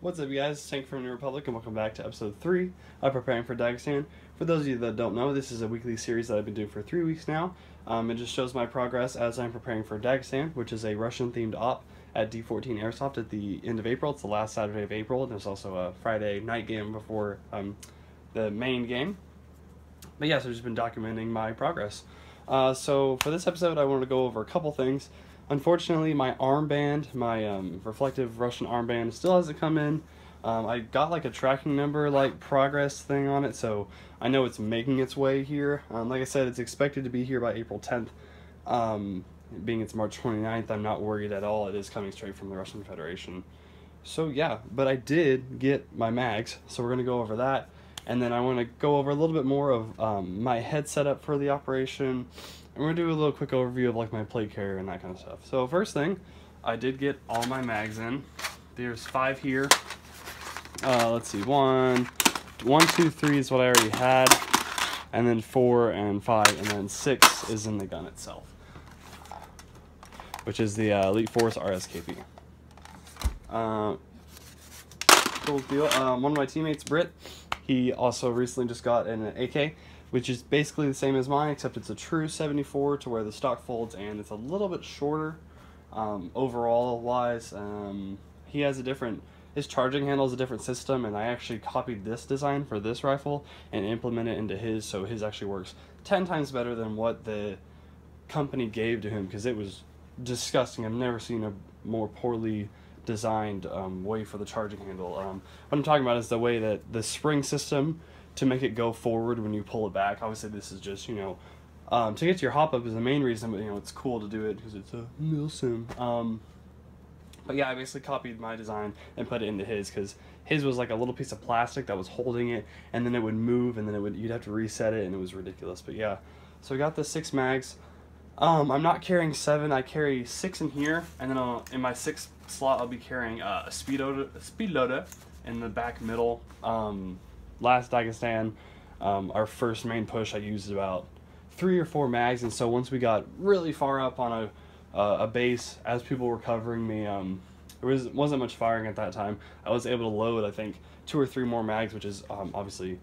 What's up, you guys? Tank from New Republic, and welcome back to episode 3 of Preparing for Dagestan. For those of you that don't know, this is a weekly series that I've been doing for 3 weeks now. It just shows my progress as I'm preparing for Dagestan, which is a Russian-themed op at D14 Airsoft at the end of April. It's the last Saturday of April, and there's also a Friday night game before the main game. But yeah, so I've just been documenting my progress. So for this episode, I wanted to go over a couple things. Unfortunately, my armband, my reflective Russian armband, still hasn't come in. I got like a tracking number, like progress thing on it, so I know it's making its way here. Like I said, it's expected to be here by April 10th. Being it's March 29th, I'm not worried at all. It is coming straight from the Russian Federation. So yeah, but I did get my mags, so we're going to go over that. And then I want to go over a little bit more of my head setup for the operation. And we're going to do a little quick overview of like my plate carrier and that kind of stuff. So first thing, I did get all my mags in. There's 5 here. Let's see, 1, 2, 3 is what I already had. And then 4 and 5, and then 6 is in the gun itself, which is the Elite Force RSKP. Cool deal. One of my teammates, Britt, he also recently just got an AK, which is basically the same as mine, except it's a true 74 to where the stock folds, and it's a little bit shorter overall wise. He has a different, his charging handle is a different system, and I actually copied this design for this rifle and implemented it into his, so his actually works 10 times better than what the company gave to him, because it was disgusting. I've never seen a more poorly designed way for the charging handle. What I'm talking about is the way that the spring system to make it go forward when you pull it back. Obviously this is just, you know, to get to your hop up is the main reason, but you know, it's cool to do it because it's a Nielsen. But yeah, I basically copied my design and put it into his, because his was like a little piece of plastic that was holding it, and then it would move, and then you'd have to reset it, and it was ridiculous. But yeah, so I got the 6 mags. I'm not carrying 7, I carry 6 in here, and then in my 6th slot I'll be carrying a speed loader in the back middle. Last Dagestan, our first main push, I used about 3 or 4 mags, and so once we got really far up on a base, as people were covering me, there wasn't much firing at that time. I was able to load, I think, 2 or 3 more mags, which is obviously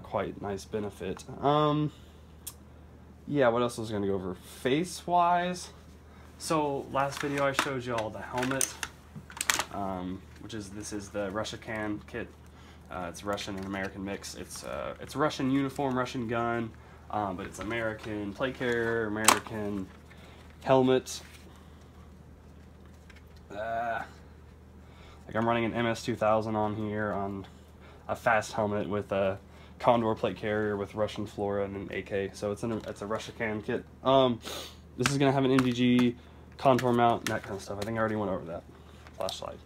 quite nice benefit. Yeah, what else was I going to go over? Face-wise, so last video I showed you all the helmet, this is the Russia-Can kit. It's Russian and American mix. It's Russian uniform, Russian gun, but it's American plate carrier, American helmet. Like I'm running an MS-2000 on here on a fast helmet with a Condor plate carrier with Russian Flora and an AK. So it's a Russia-Can kit. This is gonna have an MDG contour mount and that kind of stuff. I think I already went over that. Flashlight.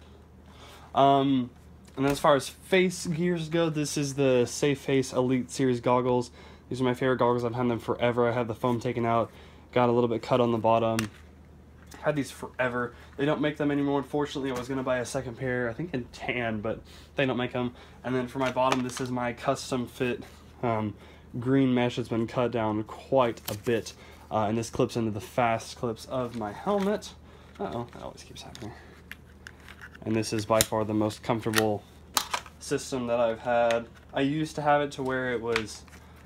And then as far as face gears go, this is the Safe Face Elite Series goggles. These are my favorite goggles. I've had them forever. I had the foam taken out, got a little bit cut on the bottom. Had these forever. They don't make them anymore, unfortunately. I was going to buy a second pair, I think in tan, but they don't make them. And then for my bottom, this is my custom fit green mesh. It's been cut down quite a bit. And this clips into the fast clips of my helmet. Uh-oh, that always keeps happening. And this is by far the most comfortable system that I've had. I used to have it to where it was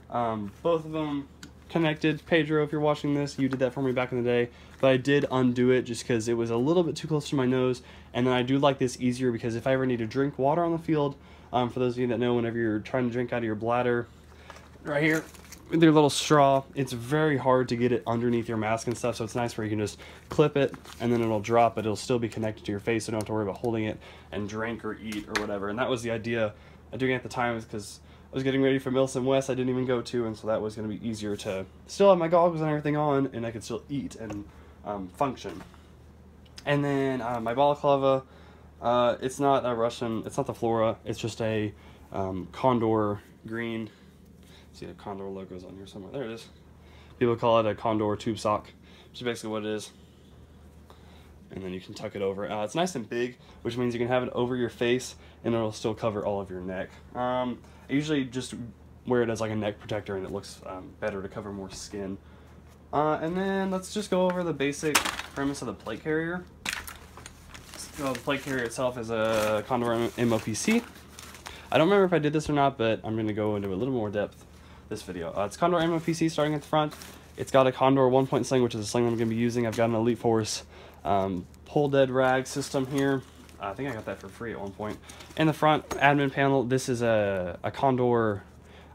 both of them connected. Pedro, if you're watching this, you did that for me back in the day, but I did undo it just because it was a little bit too close to my nose. And then I do like this easier because if I ever need to drink water on the field, for those of you that know, whenever you're trying to drink out of your bladder, right here with your little straw, it's very hard to get it underneath your mask and stuff, so it's nice where you can just clip it and then it'll drop, but it'll still be connected to your face, so you don't have to worry about holding it and drink or eat or whatever. And that was the idea of doing it at the time, is because I was getting ready for Milson West I didn't even go to, and so that was going to be easier to still have my goggles and everything on, and I could still eat and function. And then my balaclava, it's not a Russian, it's not the Flora, it's just a Condor green. See the Condor logos on here somewhere. There it is. People call it a Condor tube sock, which is basically what it is. And then you can tuck it over. It's nice and big, which means you can have it over your face and it'll still cover all of your neck. I usually just wear it as like a neck protector, and it looks better to cover more skin. And then let's just go over the basic premise of the plate carrier. Well, the plate carrier itself is a Condor MOPC. I don't remember if I did this or not, but I'm going to go into a little more depth this video. It's Condor MOPC starting at the front. It's got a Condor 1-point sling, which is a sling I'm going to be using. I've got an Elite Force pull dead rag system here. I think I got that for free at one point. In the front admin panel, this is a Condor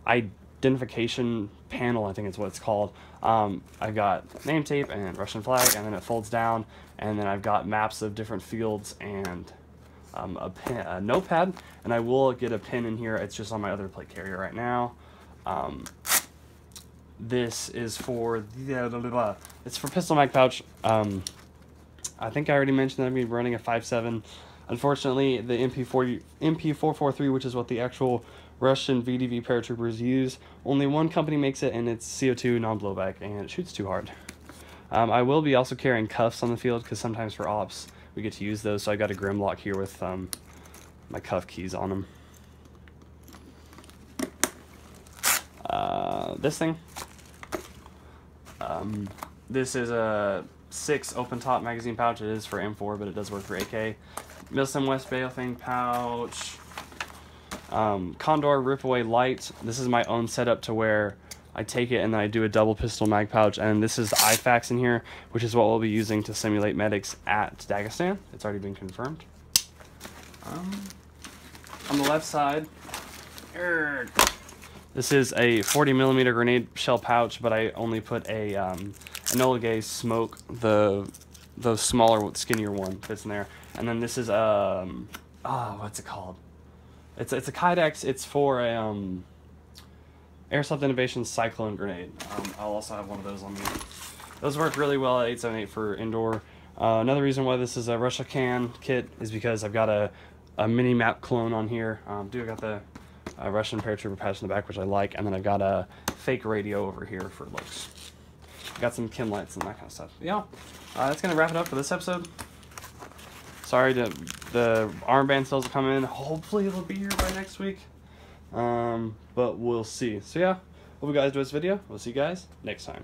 identification panel, I think it's what it's called. I've got name tape and Russian flag, and then it folds down, and then I've got maps of different fields and a notepad, and I will get a pin in here. It's just on my other plate carrier right now. This is for it's for pistol mag pouch. I think I already mentioned that I'm going to be running a 5.7. Unfortunately, the MP443, which is what the actual Russian VDV paratroopers use, only one company makes it, and it's CO2 non-blowback, and it shoots too hard. I will be also carrying cuffs on the field, because sometimes for ops we get to use those, so I got a Grimlock here with my cuff keys on them. This thing. This is a 6 open top magazine pouch. It is for M4, but it does work for AK. Milsim West Baofeng pouch. Condor Ripaway Light. This is my own setup to where I take it and then I do a double pistol mag pouch, and this is the IFAX in here, which is what we'll be using to simulate medics at Dagestan. It's already been confirmed. On the left side, this is a 40mm grenade shell pouch, but I only put a Enola Gay Smoke, the smaller, skinnier one fits in there. And then this is what's it called? It's a Kydex. It's for a Airsoft Innovations Cyclone grenade. I'll also have one of those on me. Those work really well at 878 for indoor. Another reason why this is a Russia Can kit is because I've got a mini map clone on here. I got the Russian paratrooper patch in the back, which I like, and then I've got a fake radio over here for looks. Got some Kim lights and that kind of stuff. Yeah, that's gonna wrap it up for this episode. Sorry, the armband sales will come in. Hopefully it'll be here by next week. But we'll see. So yeah, hope you guys enjoyed this video. We'll see you guys next time.